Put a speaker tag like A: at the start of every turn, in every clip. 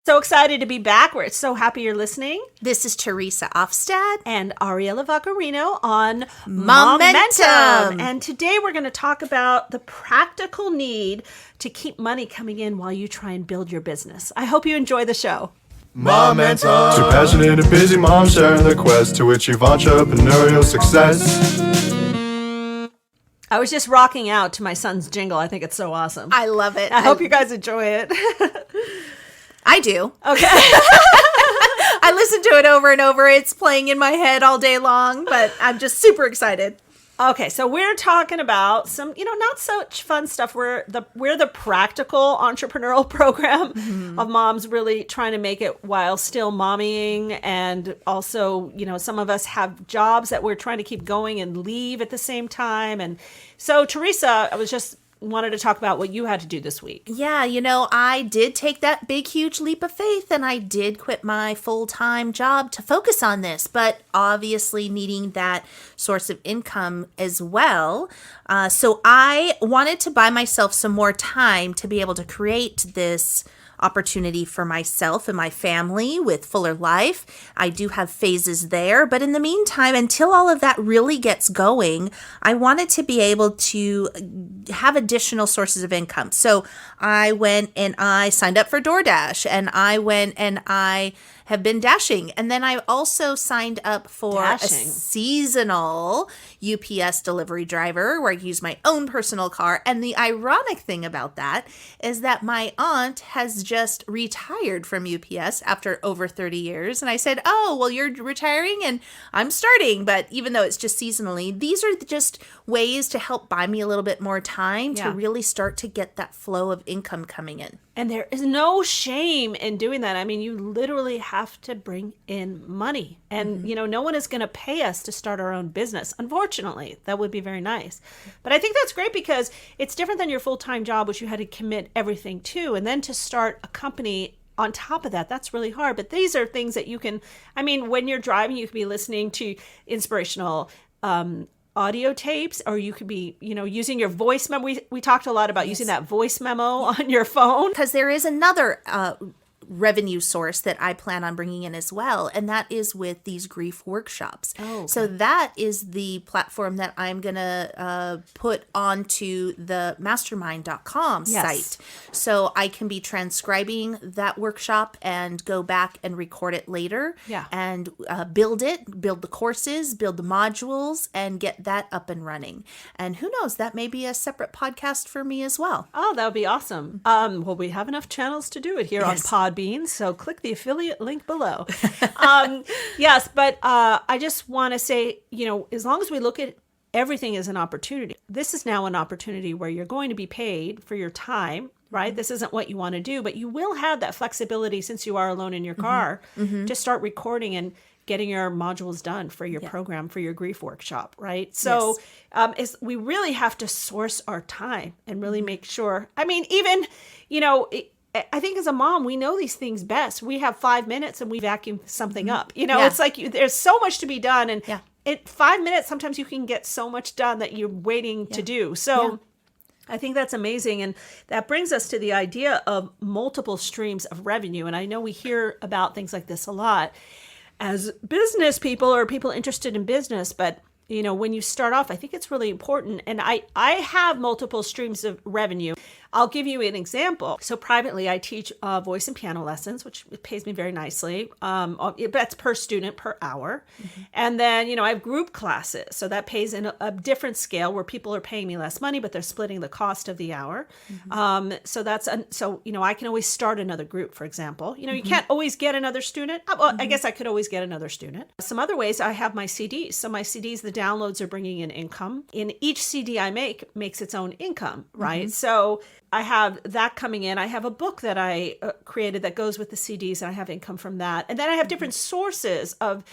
A: So excited to be back. We're so happy you're listening.
B: This is Teresa Ofstad
A: and Ariella Vaccarino on
B: Momentum.
A: And today we're going to talk about the practical need to keep money coming in while you try and build your business. I hope you enjoy the show.
C: Momentum. Two passionate and busy moms sharing the quest to achieve entrepreneurial success.
A: I was just rocking out to my son's jingle. I think it's so awesome.
B: I love it.
A: I hope you guys enjoy it.
B: I do.
A: Okay.
B: I listen to it over and over. It's playing in my head all day long, but I'm just super excited.
A: Okay, so we're talking about some, not such fun stuff. We're the practical entrepreneurial program of moms really trying to make it while still mommying. And also, some of us have jobs that we're trying to keep going and leave at the same time. And so, Teresa, I was just wanted to talk about what you had to do this week.
B: Yeah, I did take that big, huge leap of faith and I did quit my full-time job to focus on this, but obviously needing that source of income as well. So I wanted to buy myself some more time to be able to create this opportunity for myself and my family with Fuller Life. I do have phases there, but in the meantime, until all of that really gets going, I wanted to be able to have additional sources of income. So I went and I signed up for DoorDash, and I went and I have been dashing. And then I also signed up for a seasonal UPS delivery driver where I use my own personal car. And the ironic thing about that is that my aunt has just retired from UPS after over 30 years. And I said, oh, well, you're retiring and I'm starting. But even though it's just seasonally, these are just ways to help buy me a little bit more time to really start to get that flow of income coming in.
A: And there is no shame in doing that. I mean, you literally have to bring in money. And, no one is going to pay us to start our own business. Unfortunately, that would be very nice. But I think that's great because it's different than your full-time job, which you had to commit everything to. And then to start a company on top of that, that's really hard. But these are things that you can, when you're driving, you could be listening to inspirational audio tapes, or you could be, using your voice memo. We talked a lot about using that voice memo on your phone.
B: Because there is another revenue source that I plan on bringing in as well, and that is with these grief workshops. Oh, okay. So that is the platform that I'm going to put onto the mastermind.com site. So I can be transcribing that workshop and go back and record it later and build the courses, build the modules, and get that up and running. And who knows, that may be a separate podcast for me as well.
A: Oh, that would be awesome. Well, we have enough channels to do it here on Podbean. So click the affiliate link below. Yes, but I just want to say, as long as we look at everything as an opportunity, this is now an opportunity where you're going to be paid for your time, right? This isn't what you want to do, but you will have that flexibility since you are alone in your car to start recording and getting your modules done for your program, for your grief workshop, right? So we really have to source our time and really make sure, I think as a mom, we know these things best. We have 5 minutes and we vacuum something up. It's like there's so much to be done. And in 5 minutes, sometimes you can get so much done that you're waiting to do. So I think that's amazing. And that brings us to the idea of multiple streams of revenue. And I know we hear about things like this a lot as business people or people interested in business. But when you start off, I think it's really important. And I have multiple streams of revenue. I'll give you an example. So privately, I teach voice and piano lessons, which pays me very nicely. That's per student per hour. And then, I have group classes. So that pays in a different scale where people are paying me less money, but they're splitting the cost of the hour. So I can always start another group, for example. You can't always get another student. Well, I guess I could always get another student. Some other ways, I have my CDs. So my CDs, the downloads are bringing in income. In each CD I makes its own income, right? So I have that coming in. I have a book that I created that goes with the CDs, and I have income from that. And then I have different sources of,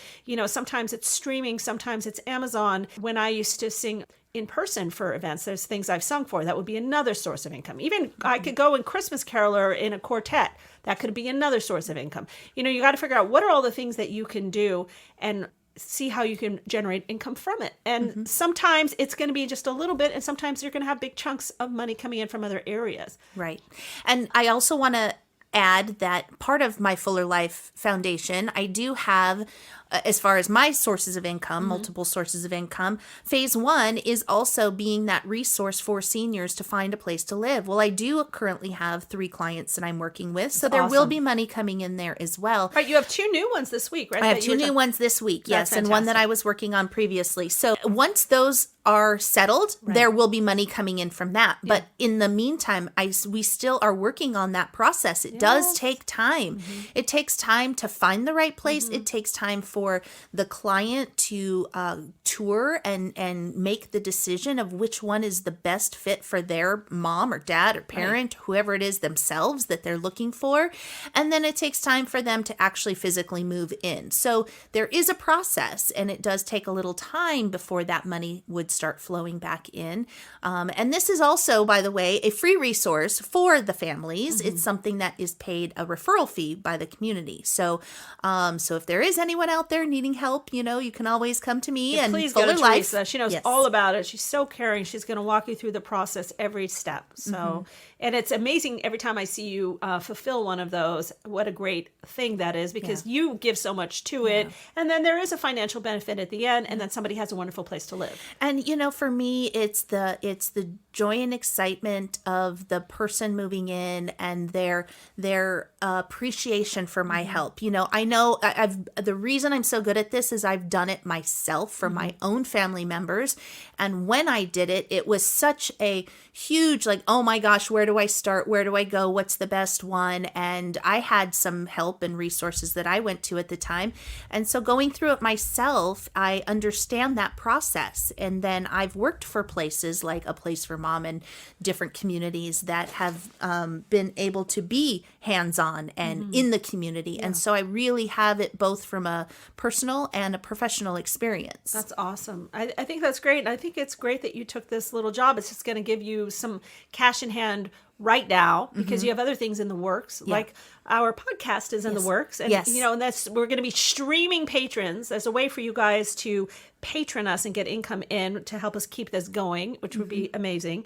A: sometimes it's streaming, sometimes it's Amazon. When I used to sing in person for events, there's things I've sung for. That would be another source of income. Even I could go in Christmas caroler in a quartet. That could be another source of income. You got to figure out what are all the things that you can do and see how you can generate income from it. And sometimes it's going to be just a little bit, and sometimes you're going to have big chunks of money coming in from other areas.
B: Right. And I also want to add that part of my Fuller Life Foundation, I do have, as far as my sources of income, multiple sources of income, phase 1 is also being that resource for seniors to find a place to live. Well, I do currently have 3 clients that I'm working with, so there will be money coming in there as well.
A: Right, you have 2 new ones this week, right?
B: I have 2 new ones this week, yes, and one that I was working on previously. So once those are settled, there will be money coming in from that. But in the meantime, we still are working on that process. It does take time. It takes time to find the right place. It takes time for the client to tour and make the decision of which one is the best fit for their mom or dad or parent, whoever it is themselves that they're looking for. And then it takes time for them to actually physically move in. So there is a process, and it does take a little time before that money would start flowing back in. And this is also, by the way, a free resource for the families. It's something that is paid a referral fee by the community. So if there is anyone out there needing help, you can always come to me. And
A: please
B: Fuller
A: go to
B: Life.
A: Teresa. She knows all about it. She's so caring. She's going to walk you through the process every step. So, and it's amazing every time I see you fulfill one of those. What a great thing that is, because you give so much to it, and then there is a financial benefit at the end, and then somebody has a wonderful place to live.
B: And for me, it's the joy and excitement of the person moving in and their appreciation for my help. I know the reason I'm so good at this is I've done it myself for my own family members. And when I did it, it was such a huge, oh my gosh, where do I start? Where do I go? What's the best one? And I had some help and resources that I went to at the time. And so going through it myself, I understand that process. And then I've worked for places like A Place for Mom and different communities that have been able to be hands-on and in the community. And so I really have it both from a personal and a professional experience.
A: That's awesome. I think that's great. And I think it's great that you took this little job. It's just going to give you some cash in hand right now, because you have other things in the works, like our podcast is in the works. And, and we're going to be streaming patrons. There's a way for you guys to patron us and get income in to help us keep this going, which would be amazing.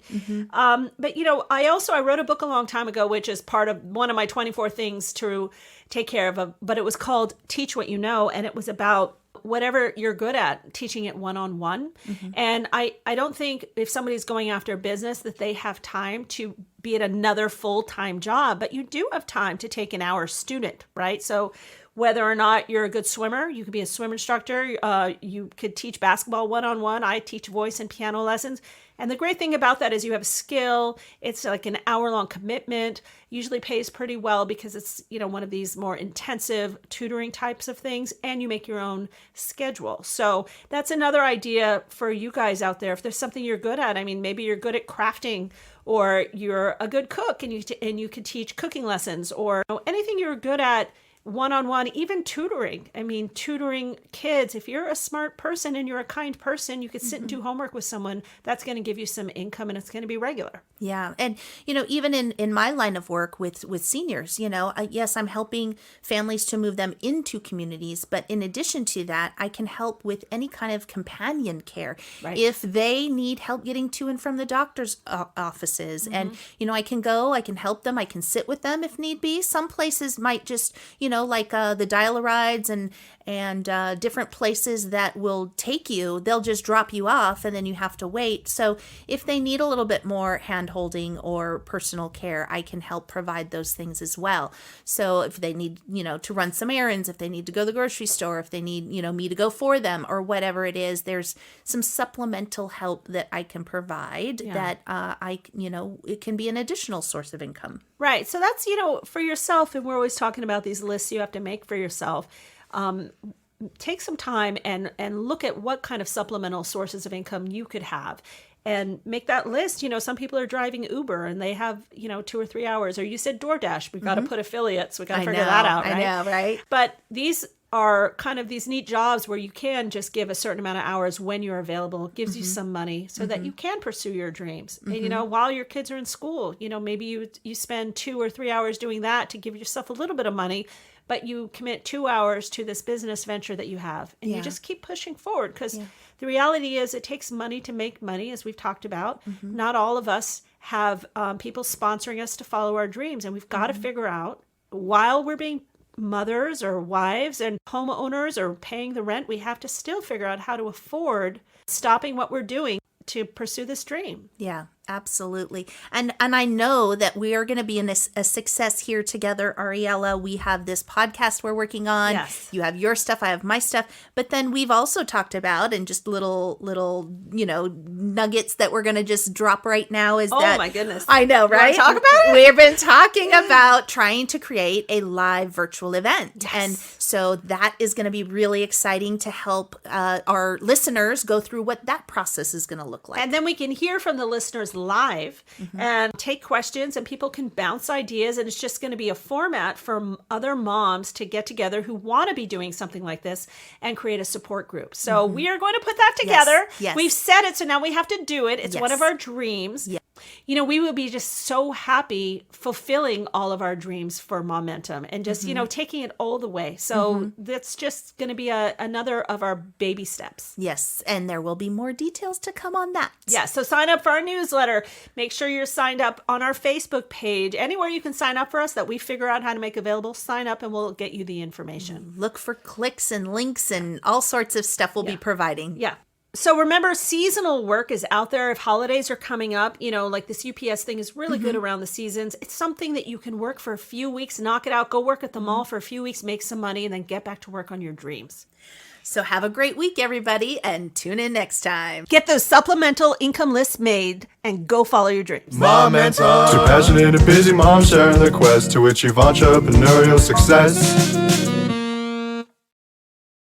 A: But, I wrote a book a long time ago, which is part of one of my 24 things to take care of, but it was called Teach What You Know. And it was about whatever you're good at, teaching it one-on-one. And I don't think if somebody's going after a business that they have time to be at another full-time job, but you do have time to take an hour student, right? So whether or not you're a good swimmer, you could be a swim instructor, you could teach basketball one-on-one. I teach voice and piano lessons. And the great thing about that is you have skill. It's like an hour-long commitment, usually pays pretty well because it's, one of these more intensive tutoring types of things, and you make your own schedule. So that's another idea for you guys out there. If there's something you're good at, maybe you're good at crafting, or you're a good cook and you could teach cooking lessons, or anything you're good at one-on-one, even tutoring. Tutoring kids. If you're a smart person and you're a kind person, you could sit and do homework with someone. That's going to give you some income, and it's going to be regular.
B: Yeah. And, even in my line of work with seniors, yes, I'm helping families to move them into communities. But in addition to that, I can help with any kind of companion care. Right. If they need help getting to and from the doctor's offices, and, I can help them. I can sit with them if need be. Some places might just, like the dial-a-rides and different places that will take you, they'll just drop you off and then you have to wait. So if they need a little bit more hand-holding or personal care, I can help provide those things as well. So if they need, to run some errands, if they need to go to the grocery store, if they need, me to go for them or whatever it is, there's some supplemental help that I can provide that it can be an additional source of income.
A: Right. So that's, for yourself, and we're always talking about these lists you have to make for yourself. Take some time and look at what kind of supplemental sources of income you could have, and make that list. Some people are driving Uber and they have, 2 or 3 hours, or you said DoorDash. We've got to put affiliates. We got to figure that out. Right?
B: I know, right?
A: But these are kind of these neat jobs where you can just give a certain amount of hours when you're available. It gives you some money so that you can pursue your dreams. And, while your kids are in school, maybe you spend 2 or 3 hours doing that to give yourself a little bit of money, but you commit 2 hours to this business venture that you have, and you just keep pushing forward, because the reality is it takes money to make money, as we've talked about. Not all of us have people sponsoring us to follow our dreams, and we've got to figure out while we're being mothers or wives and homeowners or paying the rent, we have to still figure out how to afford stopping what we're doing to pursue this dream.
B: Yeah, absolutely. And I know that we are going to be in a success here together, Ariella. We have this podcast we're working on.
A: Yes.
B: You have your stuff, I have my stuff. But then we've also talked about, and just little nuggets that we're going to just drop right now is that.
A: Oh my goodness.
B: I know, right?
A: Talk about it?
B: We've been talking about trying to create a live virtual event.
A: Yes.
B: And so that is going to be really exciting to help our listeners go through what that process is going to look like.
A: And then we can hear from the listeners live and take questions, and people can bounce ideas. And it's just going to be a format for other moms to get together who want to be doing something like this and create a support group. So we are going to put that together.
B: Yes.
A: We've said it, so now we have to do it. It's one of our dreams.
B: Yeah.
A: We would be just so happy fulfilling all of our dreams for Momentum and just, taking it all the way. So that's just going to be another of our baby steps.
B: Yes, and there will be more details to come on that.
A: Yeah, so sign up for our newsletter. Make sure you're signed up on our Facebook page. Anywhere you can sign up for us that we figure out how to make available, sign up and we'll get you the information.
B: Look for clicks and links and all sorts of stuff we'll be providing.
A: Yeah. So remember, seasonal work is out there. If holidays are coming up, like this UPS thing is really good around the seasons. It's something that you can work for a few weeks, knock it out, go work at the mall for a few weeks, make some money, and then get back to work on your dreams.
B: So have a great week, everybody, and tune in next time.
A: Get those supplemental income lists made and go follow your dreams.
C: Momentum. Two passionate and busy moms sharing their quest to achieve entrepreneurial success.